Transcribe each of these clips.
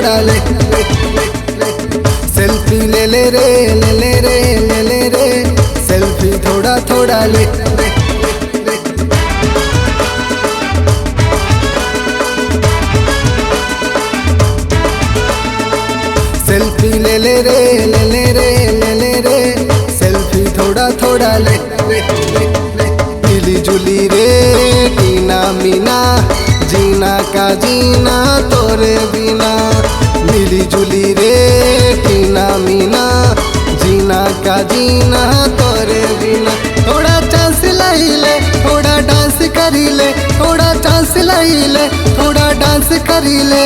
थोड़ा ले सेल्फी ले ले रे ले ले रे ले ले रे सेल्फी थोड़ा थोड़ा ले सेल्फी ले ले रे ले ले रे ले ले रे सेल्फी थोड़ा थोड़ा ले मिली जुली रे टीना मीना जीना का जीना तोरे बिना मिली जुली रे टीना मीना जीना का जीना तोरे बिना थोड़ा चांस लाई ले थोड़ा डांस करी ले थोड़ा चांस लाई ले थोड़ा डांस करी ले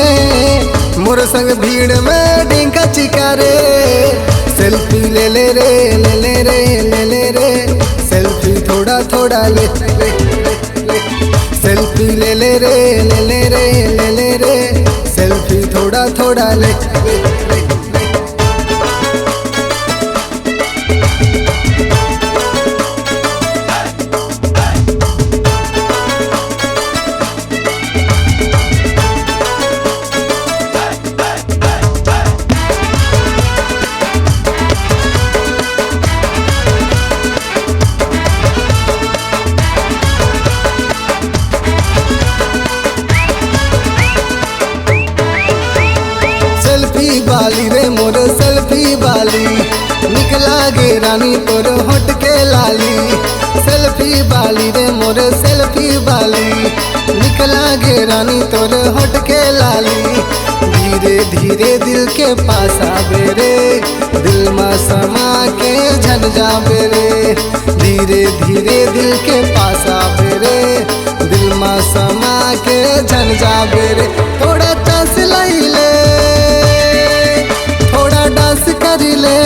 मोर संग भीड़ में डिंका चिकारे सेल्फी ले ले रे ले ले रे ले ले रे सेल्फी थोड़ा थोड़ा ले सेल्फी ले ले रे ले ले रे ले ले रे सेल्फी थोड़ा थोड़ा ले सेल्फी बाली रे मोर सेल्फी बाली निकला गे रानी तोर होट के लाली सेल्फी बाली रे मोर सेल्फी बाली निकला गे रानी तोर होट के लाली धीरे धीरे दिल के पास आवे रे दिल में समा के झन जावे रे धीरे धीरे दिल के पास आवे रे दिल में समा के झन जावे रे थोड़ा चांस लाई ले डांस करी ले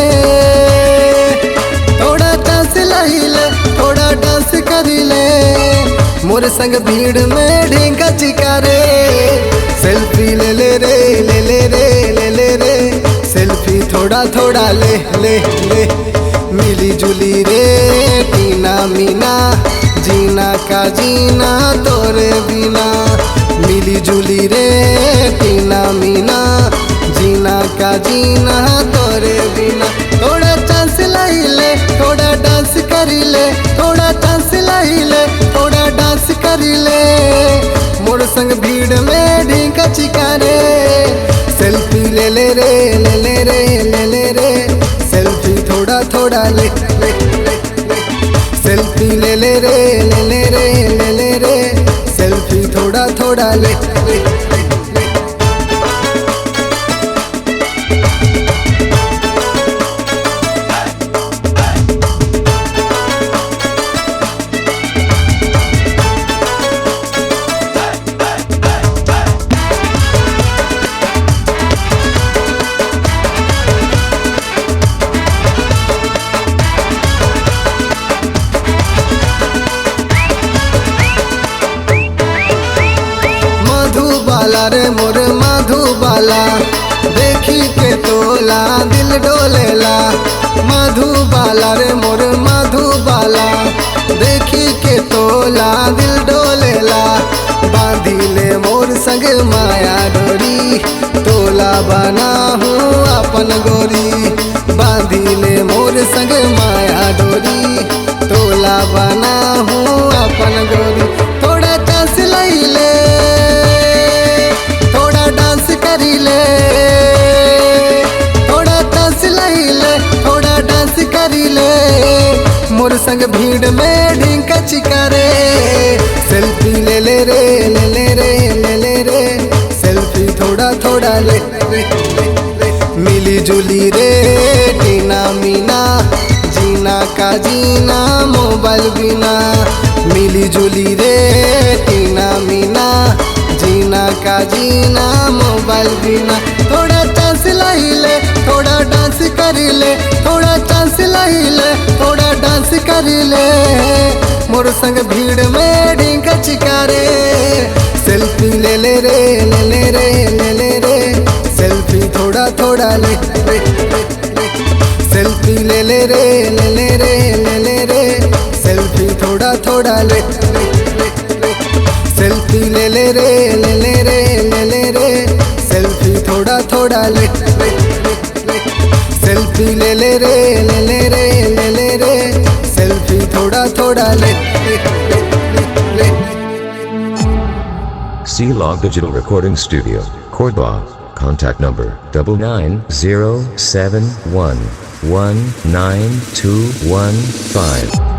थोड़ा चांस लाई ले थोड़ा डांस करी ले मोर संग भीड़ में ढेंका चिकारे सेल्फी ले ले रे ले ले रे ले ले रे सेल्फी थोड़ा थोड़ा ले ले ले मिली जुली रे टीना मीना जीना का जीना तोरे बिना मिली जुली रे टीना मीना जीना का जीना तोरे बिना थोड़ा चांस लाई ले थोड़ा डांस करी ले थोड़ा चांस लाई ले थोड़ा डांस करी ले मोर संग भीड़ में ढींका चिकारे सेल्फी ले ले रे ले ले रे ले ले रे सेल्फी थोड़ा थोड़ा ले सेल्फी ले ले रे ले ले रे ले ले रे सेल्फी थोड़ा थोड़ा ले मधुबाला रे मोर मधुबाला देखी के तोला दिल डोलेला मधुबाला रे मोर मधुबाला देखी के तोला दिल डोलेला बांधी ले मोर संग माया डोरी तोला बना हूँ अपन गोरी बांधी ले मोर संग माया डोरी तोला बना हूँ अपन गोरी थोड़ा चांस लाई ले डांस करी ले थोड़ा चांस लाई ले थोड़ा डांस करी ले मोर संग भीड़ में ढींका चिकारे सेल्फी ले ले रे ले ले रे ले ले रे सेल्फी थोड़ा थोड़ा ले मिली जुली रे टीना मीना जीना का जीना मोबाइल बिना मिली जुली रे टीना मीना जीना का जीना मोबाइल बिना थोड़ा चांस लाई ले थोड़ा डांस करी ले थोड़ा चांस लाई ले थोड़ा डांस करी ले मोर संग भीड़ में ढींका चिकारे सेल्फी ले ले रे ले ले रे ले ले रे सेल्फी थोड़ा थोड़ा ले सेल्फी ले ले रे ले ले रे ले ले रे सेल्फी थोड़ा थोड़ा ले सेल्फी ले ले रे ले ले रे ले ले रे सेल्फी थोड़ा थोड़ा थोड़ा ले सेल्फी ले ले रे ले ले रे ले ले रे सेल्फी थोड़ा ले C-Log Digital Recording Studio, Cordoba. Contact number 99071192215.